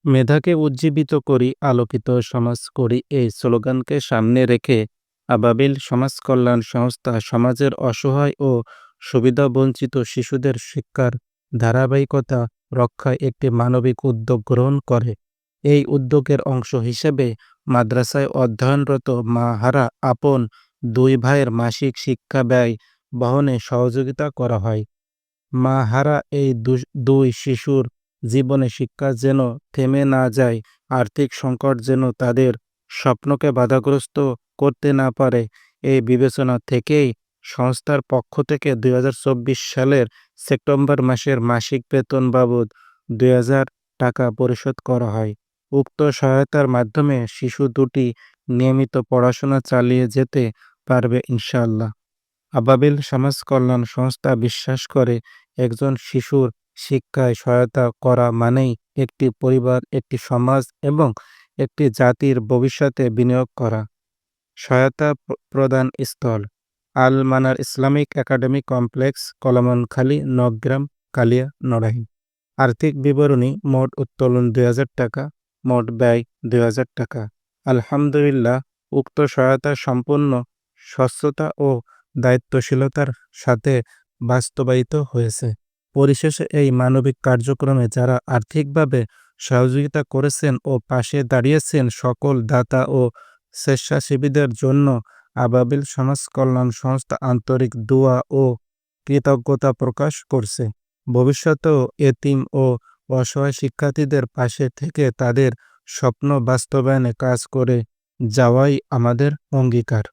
মেধাকে উজ্জীবিত করি, আলোকিত সমাজ করি এই স্লোগানকে সামনে রেখে আবাবিল সমাজ কল্যাণ সংস্থা সমাজের অসহায় ও সুবিধাবঞ্চিত শিশুদের শিক্ষার ধারাবাহিকতা রক্ষায় একটি মানবিক উদ্যোগ গ্রহণ করে। এই উদ্যোগের অংশ হিসেবে মাদ্রাসায় অধ্যয়নরত মাহারা আপন দুই ভাইয়ের মাসিক শিক্ষা ব্যয় বহনে সহযোগিতা করা হয়। মাহারা এই দুই শিশুর জীবনে শিক্ষা যেন থেমে না যায়, আর্থিক সংকট যেন তাদের স্বপ্নকে বাধাগ্রস্ত করতে না পারে, এই বিবেচনা থেকেই সংস্থার পক্ষ থেকে ২০২৪ সালের সেপ্টেম্বর মাসের মাসিক বেতন বাবদ ২,০০০ টাকা পরিশোধ করা হয়। উক্ত সহায়তার মাধ্যমে শিশু দুটি নিয়মিত পড়াশোনা চালিয়ে যেতে পারবে ইনশাআল্লাহ। আবাবিল সমাজ কল্যাণ সংস্থা বিশ্বাস করে, একজন শিশুর শিক্ষায় সহায়তা করা মানেই একটি পরিবার, একটি সমাজ এবং একটি জাতির ভবিষ্যতে বিনিয়োগ করা। সহায়তা প্রদান স্থল: আল মানার ইসলামিক একাডেমি কমপ্লেক্স, কলামনখালী, নবগ্রাম, কালিয়া, নড়াইল। আর্থিক বিবরণী: মোট উত্তোলন ২,০০০ টাকা, মোট ব্যয় ২,০০০ টাকা। আলহামদুলিল্লাহ, উক্ত সহায়তা সম্পূর্ণ স্বচ্ছতা ও দায়িত্বশীলতার সাথে বাস্তবায়িত হয়েছে। পরিশেষে এই মানবিক কার্যক্রমে যারা আর্থিকভাবে সহযোগিতা করেছেন ও পাশে দাঁড়িয়েছেন সকল দাতা ও স্বেচ্ছাসেবীদের জন্য আবাবিল সমাজ কল্যাণ সংস্থা আন্তরিক দোয়া ও কৃতজ্ঞতা প্রকাশ করছে। ভবিষ্যতেও এতিম ও অসহায় শিক্ষার্থীদের পাশে থেকে তাদের স্বপ্ন বাস্তবায়নে কাজ করে যাওয়াই আমাদের অঙ্গীকার।